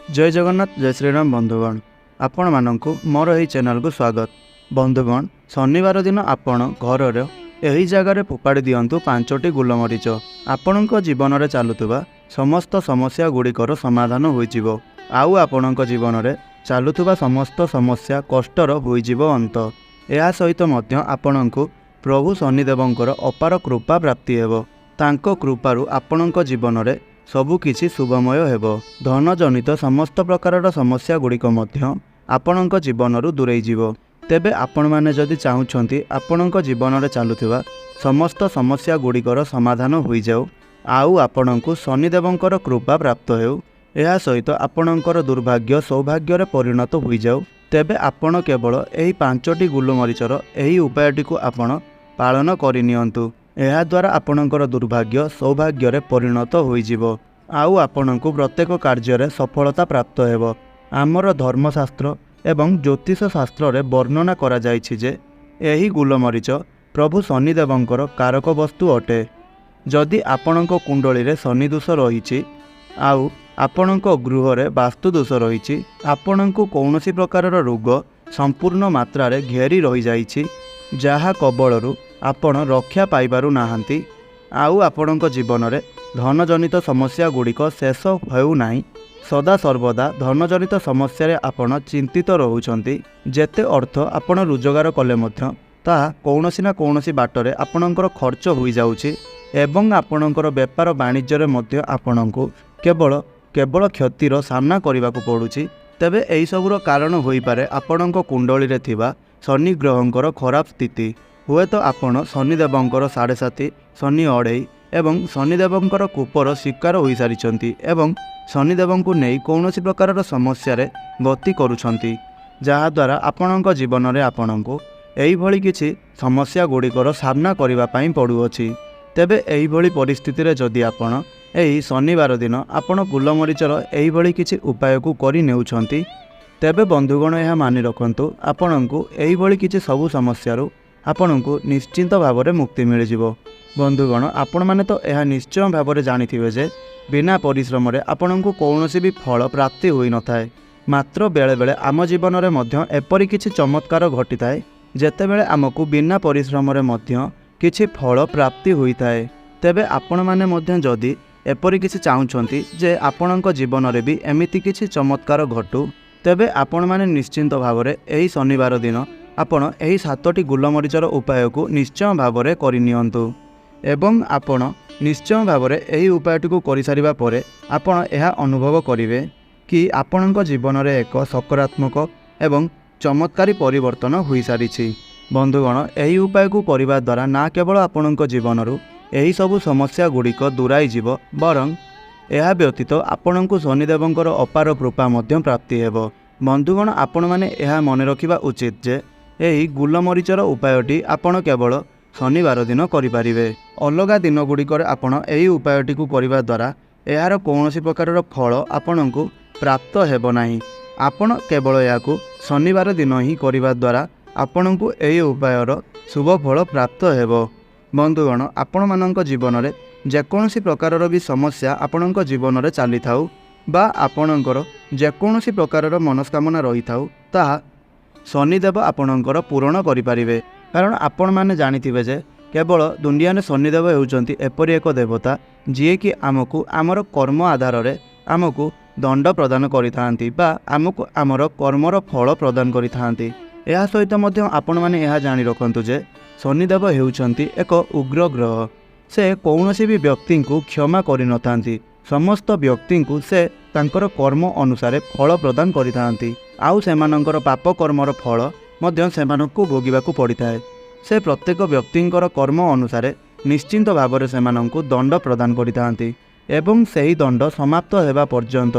जय जगन्नाथ जय श्रीराम बंधुगण आपण मानक मोर यही चैनल को स्वागत। बंधुगण शनिवार दिन आपण घर यही जगार फोपाड़ी दिंतु 5टी गोलमरीच आपण जीवन में चलुवा समस्त समस्या गुड़िकर समाधान हो आउ आपण जीवन में चलुवा समस्त समस्या कष्टर हो अंत। यह सहित आपण प्रभु शनिदेवंकर अपार कृपा प्राप्ति हेब। तांको कृपारु आपण जीवन में सबुकिछि शुभमय हेब। धन जनित समस्त प्रकार समस्या गुड़िक आपण जीवन दूरे जीव। तेबे आपण माने जदि चाहूछंती आपण जीवन में चलुवा समस्त समस्या गुड़िकर समाधान हो जाऊ आउ आपण को शनिदेवंकर कृपा प्राप्त हो, यह सहित आपणकर दुर्भाग्य सौभाग्य परिणत हो जाऊ, तेबे आपण केवल यही 5टी गोलमरीचर यही उपायटी को आपण पालन करनियंतु। यह द्वारा आपणकर दुर्भाग्य सौभाग्य परिणत हो आउ आपणको प्रत्येक कार्य सफलता प्राप्त हेब। आमर धर्मशास्त्र एवं ज्योतिष शास्त्र रे वर्णना करा जायछि जे एही गोलमरीच प्रभु शनिदेवंकर कारक वस्तु अटे। जदि आपणको कुंडली रे शनि दोष रहिछि आउ आपणको गृह रे वास्तु दोष रहिछि, आपणको कौनसी प्रकार रोग संपूर्ण मात्रा रे घेरी रहि जाइछि जहा कबलरू आपण रक्षा पाइबारु नाहांती आउ आपणको जीवन रे धन जनित समस्या गुड़िक शेष हेउ नाही। सदा सर्वदा धन जनित समस्या आपण चिंतित रहउछंती। जेते अर्थ आपण रोजगार कले मध्य ताहा कौनसी ना कौनसी बाटरे आपणकर खर्च हो जाउछि एवं आपणकर व्यापार वाणिज्य रे मध्य आपणको केवल केवल क्षतिर सामना करने को पड़ुछि। तेबे एही सबुर कारण होई पारे आपणको कुंडली रे थिबा शनि ग्रहंकर खराब स्थिति। हुए तो आपण शनिदेवंकर 7.5 शनि अढ़ई एवं शनिदेवंकर कूपर शिकार हो सारी एवं शनिदेव को नहीं कौनसी प्रकार समस्या रे गति करुछंती, जहाद्वारा आपणक जीवन में आपणको एही भली किछि समस्या गुड़िकर सामना करबा पई पड़ुअछि। तेबे एही भली परिस्थिति रे जदि आपण एही शनिवार दिन आपण गोलमरीचर एही भली किछि उपाय को करि नेउछंती, तेबे बंधुगण यह मानि रखंतु आपणको एही भली किछि सबु समस्यारू आपणको निश्चिंत भाव में मुक्ति मिल जिवो। बंधुगण आपण माने तो यह निश्चय भाव में जानिथिबे जे बिना परिश्रम रे आपणको कौनसी भी फल प्राप्ति होई न थाए। मात्र बेले बेले आम जीवन में मध्य एपरि किछि चमत्कार घटी थाए जेतेबेले आमको बिना परिश्रम रे मध्य किछि फल प्राप्ति होई थाए। तेबे आपण माने मध्य जदि एपरि किछि चाहुछंती जे आपणको जीवन रे भी एमिति किछि चमत्कार घटू, तेबे आपण माने निश्चिंत भाव में एही शनिवार दिन आपण एही 7टी गोलमरीचर उपाय को निश्चय भाव में करिनियंतु एवं आपण निश्चय भाव में एही उपायटी को करि सारिबा परे आपण एहा अनुभव करिवे कि आपणको जीवन में एक सकारात्मक एवं चमत्कारी परिवर्तन हो सारी। बंधुगण एही उपाय को करिबा द्वारा ना केवल आपणको जीवनरू एही सबु समस्या गुड़िक दूराई जीव, बरं यह व्यतीत आपणको शनिदेवंकर अपार कृपा मध्य प्राप्ति हेब। बंधुगण आपण माने यह मन रखिबा उचित जे एही गोलमरीचर उपायटी आपण केवल शनिवार दिन करिपारिबे। अलगा दिन गुड़िकर आपण एही उपायटी को करिबा द्वारा यार कौनसी प्रकार फल आपणको प्राप्त हेब नाही। आपण केवल याकू शनिवार दिन ही करिबा द्वारा आपणको एही उपायर शुभ फल प्राप्त हेब। बंधुगण आपण मानक जीवन में जेकोसी प्रकार भी समस्या आपणक जीवन में चली थाउ बा आपणकर जेकोसी प्रकार मनस्कामना रही थाउ ताहा शनिदेव आपणकर पूरण करिपारिबे। कारण आपण माने जानिथिबे जे केवल दुनिया में शनिदेव हेउचंती एपरि एक देवता जी कि आमको आमर कर्म आधार रे आमको दंड प्रदान करिथांती बा आमको आमर कर्मर फल प्रदान करिथांती। यह सहित मध्य आपण माने यह जानि रखंतु जे शनिदेव हेउचंती एक उग्र ग्रह। से कौनसी भी व्यक्ति को क्षमा करि नथांती, समस्त व्यक्ति को से तांकर कर्म अनुसार फल प्रदान करिथांती आउ सेमानंकर पाप कर्मर फल मध्य सेमानकु भोगिबाकु पड़िथाए। से प्रत्येक व्यक्तिंकर कर्म अनुसार निश्चिंत भाव में सेमानंकु दंड प्रदान करिथांती एवं सही दंड समाप्त हेबा पर्यंत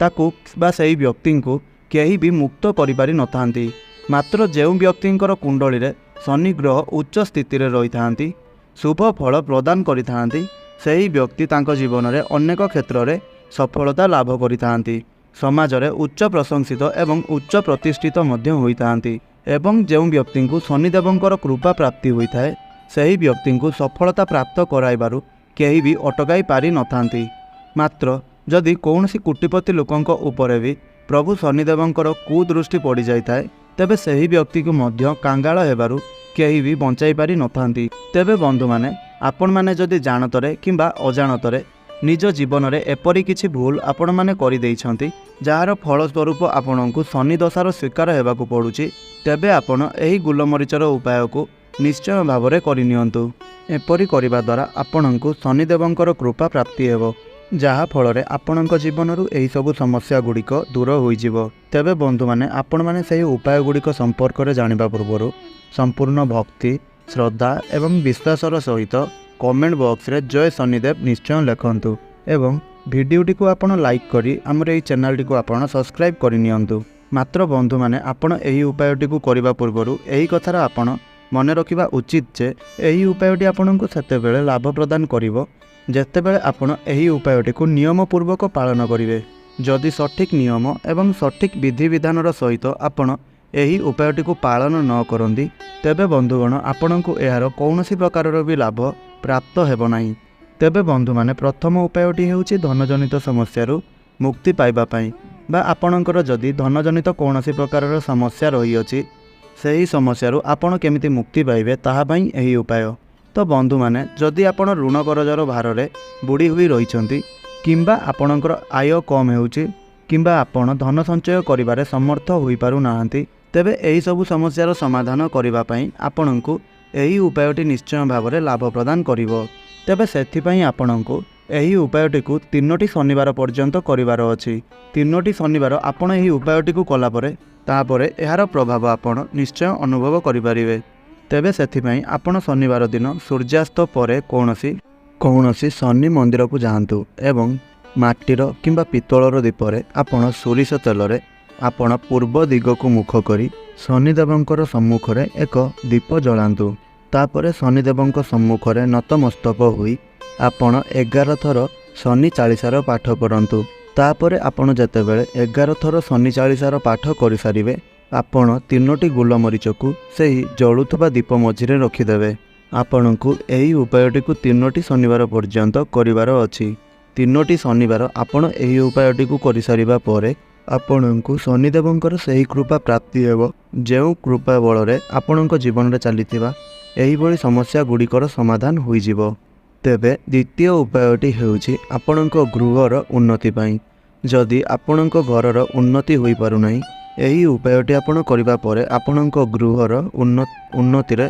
ताकु बा सही व्यक्ति को केही भी मुक्त करिपारि नथांती। मात्र जेउ व्यक्तिंकर कुंडली रे शनि ग्रह उच्च स्थिति रे रही थांती, शुभ फल प्रदान करिथांती, सही व्यक्ति तांको जीवन में अनेक क्षेत्र में सफलता लाभ करिथांती, समाज रे उच्च प्रशंसित एवं उच्च प्रतिष्ठित मध्य होइथांती एवं जो व्यक्ति को शनिदेवंकर कृपा प्राप्ति होता है सही व्यक्ति को सफलता प्राप्त कराइबारु केही भी अटकाई पारि नथांती। मात्र जदि कौनसी कोटिपति लोकंक उपरे भी प्रभु शनिदेवंकर कुदृष्टि पड़ जाए तेबे सही व्यक्ति को मध्य कांगाल हेबारु केही भी बंचाई पारि नथांती। तेबे बंधु माने आपण माने जदि जानतरे किंबा अजाणतरे निज जीवन में एपरी किछि भूल आपण माने करि दैछंती जार फलस्वरूप आपणको शनि दशार स्वीकार हेबाकु पड़ुछि तेबे आपण एही गुलमरीचर उपाय को निश्चय भाव में करनियंतु। एपरी करिबा द्वारा आपणको शनिदेवंकर कृपा प्राप्ति हेबो जहा फल आपणक जीवन एही सबु समस्या गुड़िक दूर होइजिवो। तेबे बंधु माने आपण माने सही उपाय गुड़िक संपर्क में जानिबा पूर्वरु संपूर्ण भक्ति श्रद्धा एवं विश्वासर सहित कमेंट बॉक्स रे जय शनिदेव निश्चय लिखंतु एवं वीडियोटी को आपण लाइक करी हमर एही चैनल को आपण सब्सक्राइब करनियंतु। मात्र बंधु माने आपण एही उपायटी को करबा पूर्वरु एही कथार आपण मन रखिबा उचित जे एही उपायटी आपणको सेतेबेले लाभ प्रदान करिवो जेतेबेले आपण एही उपायटी को नियम पूर्वक पालन करिवे। जदि सठिक नियम एवं सठिक विधि विधानर सहित आपण एही उपायटी को पालन न करंदी तेबे बंधुगण आपणको एहार कौनसी प्रकारर भी लाभ प्राप्त हेब नाही। तेबे बंधु माने प्रथम उपायटी हेउछि धनजनित समस्यारू मुक्ति पाइबा पई बा आपणकर जदि धनजनित कौनसी प्रकारर समस्या रही अछि सही समस्यारू आपण केमिति मुक्ति पाइबे ताहा पई एही उपाय। तो बंधु माने जदि आपण ऋण करजर भार बुड़ी हुई रहिछंती किंबा आपणकर आय कम हेउछि किंबा आपण धन संचय करिबारे समर्थ होई पारु नाहंती तेबे एही सबु समस्यार समाधान करिबा पई आपणको एही उपायटी निश्चय भाव में लाभ प्रदान करिवो। तेबे सेथिपई आपणको एही उपायटी को 3टी शनिवार पर्यंत करिवार अछि। 3टी शनिवार आपण एही उपायटी को कला परे तापरे एहार प्रभाव आपण निश्चय अनुभव करिपारिबे। तेबे सेथिपई आपण शनिवार दिन सूर्यास्त परे कौनसी शनि मंदिर को जांतु एवं माटीर किंबा पितलर दीपरे आपण सोरिष तेलरे आपण पूर्व दिग को मुख करी शनिदेवंकर सम्मुखरे एक दीप जलांतु। तापरे शनिदेवंक सम्मुखरे नतमस्तक होई आपण 11 थर शनि चालीसार पाठ करंतु। तापरे आपण जेतेबेले 11 थर शनि चालीसार पाठ करि सारिबे आपण 3टी गोलमरीच को सही जलुथबा दीप मझिरे रखिदेबे। आपणको एही उपायटी को 3टी शनिवार पर्यंत करिवार अछि। 3टी शनिवार आपण एही उपायटी को करि सारिबा परे आपणको शनिदेवंकर सही कृपा प्राप्ति हेबो जेउ कृपा बल आपणको जीवन में चलीथिबा एही भली समस्या गुड़िकर समाधान होइजिवो। तेबे द्वितीय उपायटी हेउछि आपणको गृहर उन्नति पई। जदि आपणको घरर उन्नति होई पारु नाही एही उपायटी आपण करिबा परे आपणको गृहर उन्नति रे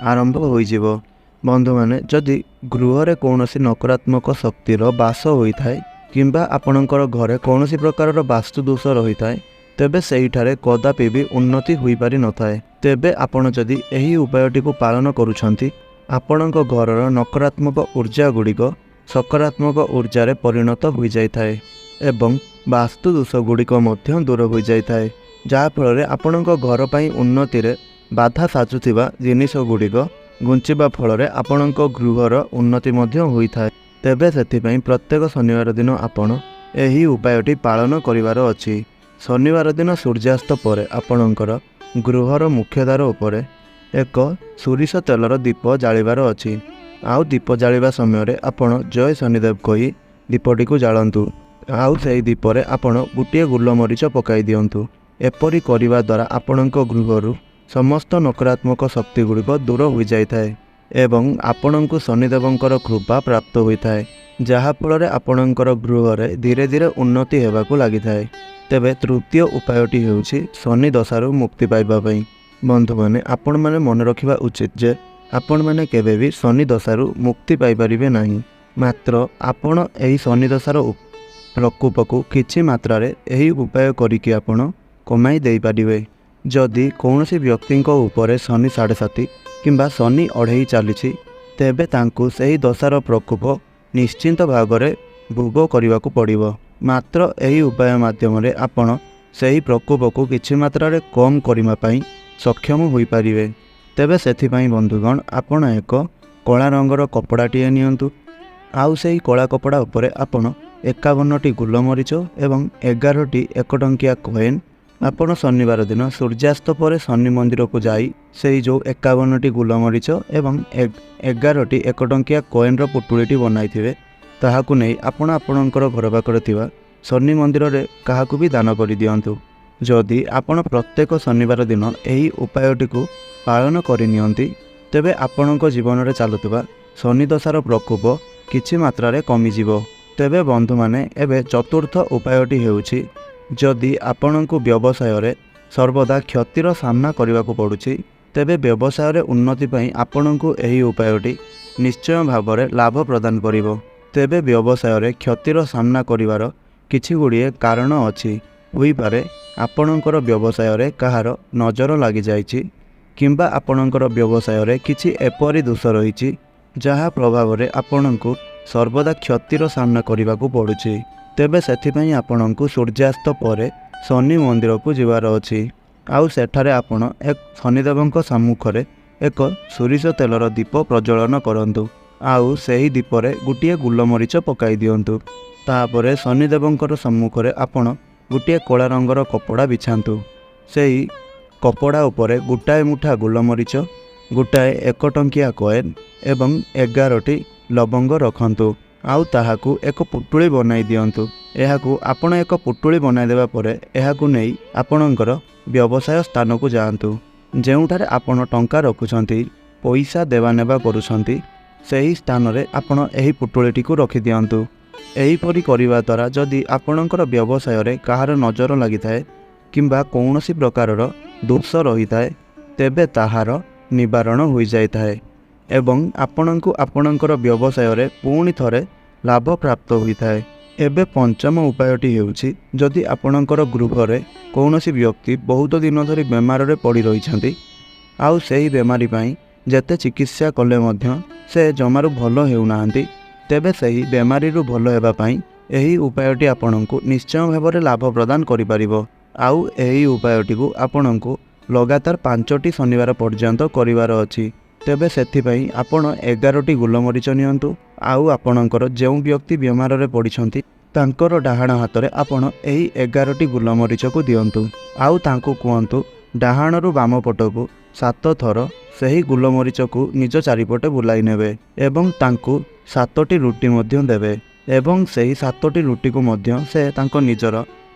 आरंभ होइजिवो। बंधु माने जदि गृहरे कौनसी नकारात्मक शक्तिर बास होइथाय किंबा आपणकर घरे कौनसी प्रकारर वास्तु दोष रही थाए तेबे सेहिठारे कदापि भी उन्नति होई पारि नथाए। तेबे आपण जदि एही उपायटी को पालन करूछंती आपणक घरर नकारात्मक ऊर्जा गुड़िक सकारात्मक ऊर्जा परिणत हो जाए एवं वास्तु दोष गुड़िक मध्य दूर हो जाए जहा फल आपणक घर पई उन्नति रे बाधा साजुथिबा जिनिष गुड़िक गुंचिबा फल आपणक गृहर उन्नति मध्य होइथाए। तेबे सेथिपई प्रत्येक शनिवार दिन आपण एही उपायटी पालन करिवार अछि। शनिवार दिन सूर्यास्त परे आपणकर गृहर मुख्य द्वार उपरे एक सोरिष तेलर दीप जालिबार अछि। आउ दीप जालिबा समय आपण जय शनिदेव कही दीपटी को जालंतु। आउ सेही दीपरे आपण गोटे गोलमरीच पकाई दियंतु। एपरी करिबा द्वारा आपणक गृहरु समस्त नकारात्मक शक्ति गुड़िक दूर हो जाए एवं आपणको शनिदेवंकर कृपा प्राप्त होता है जहा फल आपणकर गृह धीरे धीरे उन्नति हेबाकु लागि थाए। तेबे तृतीय उपायटी हेउछि शनि दशारू मुक्ति पाइबा पई। बंधु माने आपण माने मन रखिबा उचित जे आपण माने केबे भी शनि दशारू मुक्ति पाइ परिबे नाही। मात्र आपण एही शनि दशार प्रकोप को किछि मात्रा रे एही उपाय करिकि आपण कमाई देई पारिबे। जदि कौनसी व्यक्ति उपरे शनि 7.5 किंबा शनि 2.5 चली तेबे तांकु सही दशार प्रकोप निश्चिंत भाव में भोग करने को पड़ो। मात्र यही उपाय माध्यम आपण सही प्रकोप को किछि मात्रा रे कम करने सक्षम हो पारे। तेबे सेथिपाई बंधुगण आपण एक कला रंगर कपड़ाटीए नियंतु। आउ सही कला कपड़ा उपरे आपण 51टी गोलमरीच एवं 11टी 1 टंकिया कॉइन आपण शनिवार दिन सूर्यास्त पर शनि मंदिर को जाई से जो 51टी गोलमरीच एवं 11टी 1 टंकिया कॉइन पुटुळीटी बनाई ତାହାକୁ ନେଇ ଆପଣ ଆପଣଙ୍କର ଘର ପାଖରେ ଥିବା ଶନି ମନ୍ଦିରରେ କାହାକୁ ବି ଦାନ କରିଦିଅନ୍ତୁ। ଯଦି ଆପଣ ପ୍ରତ୍ୟେକ ଶନିବାର ଦିନ ଏହି ଉପାୟଟିକୁ ପାଳନ କରିନିଅନ୍ତି ତେବେ ଆପଣଙ୍କ ଜୀବନରେ ଚାଲୁଥିବା ଶନି ଦଶାର ପ୍ରକୋପ କିଛି ମାତ୍ରାରେ କମିଯିବ। ତେବେ ବନ୍ଧୁମାନେ, ଏବେ ଚତୁର୍ଥ ଉପାୟଟି ହେଉଛି, ଯଦି ଆପଣଙ୍କୁ ବ୍ୟବସାୟରେ ସର୍ବଦା କ୍ଷତିର ସାମ୍ନା କରିବାକୁ ପଡ଼ୁଛି ତେବେ ବ୍ୟବସାୟରେ ଉନ୍ନତି ପାଇଁ ଆପଣଙ୍କୁ ଏହି ଉପାୟଟି ନିଶ୍ଚୟ ଭାବରେ ଲାଭ ପ୍ରଦାନ କରିବ। ତେବେ ବ୍ୟବସାୟରେ କ୍ଷତିର ସାମ୍ନା କରିବାର କିଛି ଗୁଡ଼ିଏ କାରଣ ଅଛି। ହୋଇପାରେ ଆପଣଙ୍କର ବ୍ୟବସାୟରେ କାହାର ନଜର ଲାଗିଯାଇଛି କିମ୍ବା ଆପଣଙ୍କର ବ୍ୟବସାୟରେ କିଛି ଏପରି ଦୋଷ ରହିଛି ଯାହା ପ୍ରଭାବରେ ଆପଣଙ୍କୁ ସର୍ବଦା କ୍ଷତିର ସାମ୍ନା କରିବାକୁ ପଡ଼ୁଛି। ତେବେ ସେଥିପାଇଁ ଆପଣଙ୍କୁ ସୂର୍ଯ୍ୟାସ୍ତ ପରେ ଶନି ମନ୍ଦିରକୁ ଯିବାର ଅଛି। ଆଉ ସେଠାରେ ଆପଣ ଶନିଦେବଙ୍କ ସମ୍ମୁଖରେ ଏକ ସୋରିଷ ତେଲର ଦୀପ ପ୍ରଜ୍ୱଳନ କରନ୍ତୁ। ଆଉ ସେହି ଦୀପରେ ଗୋଟିଏ ଗୋଲମରିଚ ପକାଇ ଦିଅନ୍ତୁ। ତାପରେ ଶନିଦେବଙ୍କର ସମ୍ମୁଖରେ ଆପଣ ଗୋଟିଏ କଳା ରଙ୍ଗର କପଡ଼ା ବିଛାନ୍ତୁ। ସେହି କପଡ଼ା ଉପରେ ଗୋଟାଏ ମୁଠା ଗୋଲମରିଚ, ଗୋଟାଏ 1 ଟଙ୍କିଆ କଏନ୍ ଏବଂ 11ଟି ଲବଙ୍ଗ ରଖନ୍ତୁ। ଆଉ ତାହାକୁ ଏକ ପୁଟୁଳି ବନାଇ ଦିଅନ୍ତୁ। ଏହାକୁ ଆପଣ ଏକ ପୁଟୁଳି ବନାଇ ଦେବା ପରେ ଏହାକୁ ନେଇ ଆପଣଙ୍କର ବ୍ୟବସାୟ ସ୍ଥାନକୁ ଯାଆନ୍ତୁ। ଯେଉଁଠାରେ ଆପଣ ଟଙ୍କା ରଖୁଛନ୍ତି, ପଇସା ଦେବା ନେବା କରୁଛନ୍ତି, ସେହି ସ୍ଥାନରେ ଆପଣ ଏହି ପୁଟୁଳିଟିକୁ ରଖିଦିଅନ୍ତୁ। ଏହିପରି କରିବା ଦ୍ୱାରା ଯଦି ଆପଣଙ୍କର ବ୍ୟବସାୟରେ କାହାର ନଜର ଲାଗିଥାଏ କିମ୍ବା କୌଣସି ପ୍ରକାରର ଦୋଷ ରହିଥାଏ ତେବେ ତାହାର ନିବାରଣ ହୋଇଯାଇଥାଏ ଏବଂ ଆପଣଙ୍କୁ ଆପଣଙ୍କର ବ୍ୟବସାୟରେ ପୁଣି ଥରେ ଲାଭ ପ୍ରାପ୍ତ ହୋଇଥାଏ। ଏବେ ପଞ୍ଚମ ଉପାୟଟି ହେଉଛି, ଯଦି ଆପଣଙ୍କର ଗୃହରେ କୌଣସି ବ୍ୟକ୍ତି ବହୁତ ଦିନ ଧରି ବେମାରରେ ପଡ଼ି ରହିଛନ୍ତି ଆଉ ସେହି ବେମାରୀ ପାଇଁ ଯେତେ ଚିକିତ୍ସା କଲେ ମଧ୍ୟ ସେ ଜମାରୁ ଭଲ ହେଉନାହାନ୍ତି, ତେବେ ସେହି ବେମାରୀରୁ ଭଲ ହେବା ପାଇଁ ଏହି ଉପାୟଟି ଆପଣଙ୍କୁ ନିଶ୍ଚୟ ଭାବରେ ଲାଭ ପ୍ରଦାନ କରିପାରିବ। ଆଉ ଏହି ଉପାୟଟିକୁ ଆପଣଙ୍କୁ ଲଗାତାର 5ଟି ଶନିବାର ପର୍ଯ୍ୟନ୍ତ କରିବାର ଅଛି। ତେବେ ସେଥିପାଇଁ ଆପଣ 11ଟି ଗୋଲମରିଚ ନିଅନ୍ତୁ। ଆଉ ଆପଣଙ୍କର ଯେଉଁ ବ୍ୟକ୍ତି ବେମାରରେ ପଡ଼ିଛନ୍ତି ତାଙ୍କର ଡାହାଣ ହାତରେ ଆପଣ ଏହି 11ଟି ଗୋଲମରିଚକୁ ଦିଅନ୍ତୁ। ଆଉ ତାଙ୍କୁ କୁହନ୍ତୁ, ଡାହାଣରୁ ବାମ ପଟକୁ 7 ଥର ସେହି ଗୋଲମରିଚକୁ ନିଜ ଚାରିପଟେ ବୁଲାଇ ନେବେ ଏବଂ ତାଙ୍କୁ 7ଟି ରୁଟି ମଧ୍ୟ ଦେବେ ଏବଂ ସେହି 7ଟି ରୁଟିକୁ ମଧ୍ୟ ସେ ତାଙ୍କ ନିଜର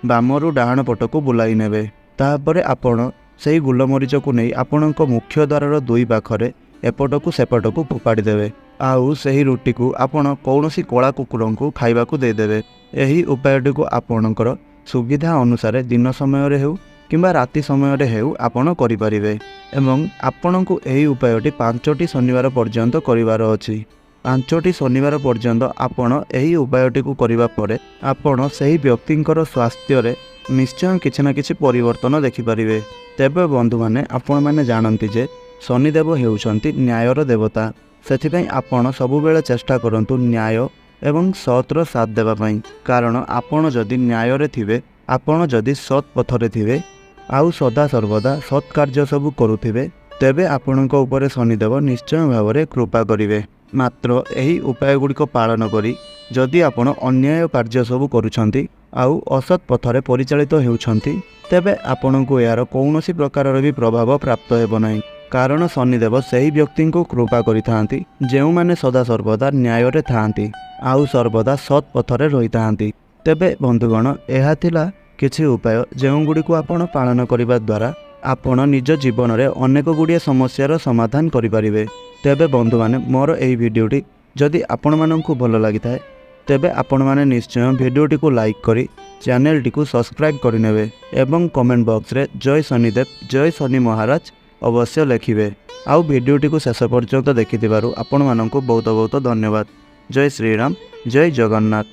ବାମରୁ ଡାହାଣ ପଟକୁ ବୁଲାଇ ନେବେ। ତାପରେ ଆପଣ ସେହି ଗୋଲମରିଚକୁ ନେଇ ଆପଣଙ୍କ ମୁଖ୍ୟ ଦ୍ୱାରର 2 ପାଖରେ ଏପଟକୁ ସେପଟକୁ ଫୋପାଡ଼ି ଦେବେ। ଆଉ ସେହି ରୁଟିକୁ ଆପଣ କୌଣସି କଳା କୁକୁରଙ୍କୁ ଖାଇବାକୁ ଦେଇଦେବେ। ଏହି ଉପାୟଟିକୁ ଆପଣଙ୍କର ସୁବିଧା ଅନୁସାରେ ଦିନ ସମୟରେ ହେଉ କିମ୍ବା ରାତି ସମୟରେ ହେଉ ଆପଣ କରିପାରିବେ ଏବଂ ଆପଣଙ୍କୁ ଏହି ଉପାୟଟି 5ଟି ଶନିବାର ପର୍ଯ୍ୟନ୍ତ କରିବାର ଅଛି। 5ଟି ଶନିବାର ପର୍ଯ୍ୟନ୍ତ ଆପଣ ଏହି ଉପାୟଟିକୁ କରିବା ପରେ ଆପଣ ସେହି ବ୍ୟକ୍ତିଙ୍କର ସ୍ୱାସ୍ଥ୍ୟରେ ନିଶ୍ଚୟ କିଛି ନା କିଛି ପରିବର୍ତ୍ତନ ଦେଖିପାରିବେ। ତେବେ ବନ୍ଧୁମାନେ, ଆପଣମାନେ ଜାଣନ୍ତି ଯେ ଶନିଦେବ ହେଉଛନ୍ତି ନ୍ୟାୟର ଦେବତା। ସେଥିପାଇଁ ଆପଣ ସବୁବେଳେ ଚେଷ୍ଟା କରନ୍ତୁ ନ୍ୟାୟ ଏବଂ ସତ୍ର ସାଥ ଦେବା ପାଇଁ। କାରଣ ଆପଣ ଯଦି ନ୍ୟାୟରେ ଥିବେ, ଆପଣ ଯଦି ସତ୍ ପଥରେ ଥିବେ ଆଉ ସଦାସର୍ବଦା ସତ୍ କାର୍ଯ୍ୟ ସବୁ କରୁଥିବେ, ତେବେ ଆପଣଙ୍କ ଉପରେ ଶନିଦେବ ନିଶ୍ଚୟ ଭାବରେ କୃପା କରିବେ। ମାତ୍ର ଏହି ଉପାୟ ଗୁଡ଼ିକ ପାଳନ କରି ଯଦି ଆପଣ ଅନ୍ୟାୟ କାର୍ଯ୍ୟ ସବୁ କରୁଛନ୍ତି ଆଉ ଅସତ୍ ପଥରେ ପରିଚାଳିତ ହେଉଛନ୍ତି, ତେବେ ଆପଣଙ୍କୁ ଏହାର କୌଣସି ପ୍ରକାରର ବି ପ୍ରଭାବ ପ୍ରାପ୍ତ ହେବ ନାହିଁ। କାରଣ ଶନିଦେବ ସେହି ବ୍ୟକ୍ତିଙ୍କୁ କୃପା କରିଥାନ୍ତି ଯେଉଁମାନେ ସଦାସର୍ବଦା ନ୍ୟାୟରେ ଥାଆନ୍ତି ଆଉ ସର୍ବଦା ସତ୍ ପଥରେ ରହିଥାନ୍ତି। ତେବେ ବନ୍ଧୁଗଣ, ଏହା ଥିଲା କିଛି ଉପାୟ ଯେଉଁଗୁଡ଼ିକୁ ଆପଣ ପାଳନ କରିବା ଦ୍ୱାରା ଆପଣ ନିଜ ଜୀବନରେ ଅନେକ ଗୁଡ଼ିଏ ସମସ୍ୟାର ସମାଧାନ କରିପାରିବେ। ତେବେ ବନ୍ଧୁମାନେ, ମୋର ଏହି ଭିଡ଼ିଓଟି ଯଦି ଆପଣମାନଙ୍କୁ ଭଲ ଲାଗିଥାଏ ତେବେ ଆପଣମାନେ ନିଶ୍ଚୟ ଭିଡ଼ିଓଟିକୁ ଲାଇକ୍ କରି ଚ୍ୟାନେଲଟିକୁ ସବସ୍କ୍ରାଇବ୍ କରିନେବେ ଏବଂ କମେଣ୍ଟ ବକ୍ସରେ ଜୟ ଶନିଦେବ, ଜୟ ଶନି ମହାରାଜ ଅବଶ୍ୟ ଲେଖିବେ। ଆଉ ଭିଡ଼ିଓଟିକୁ ଶେଷ ପର୍ଯ୍ୟନ୍ତ ଦେଖିଥିବାରୁ ଆପଣମାନଙ୍କୁ ବହୁତ ବହୁତ ଧନ୍ୟବାଦ। ଜୟ ଶ୍ରୀରାମ, ଜୟ ଜଗନ୍ନାଥ।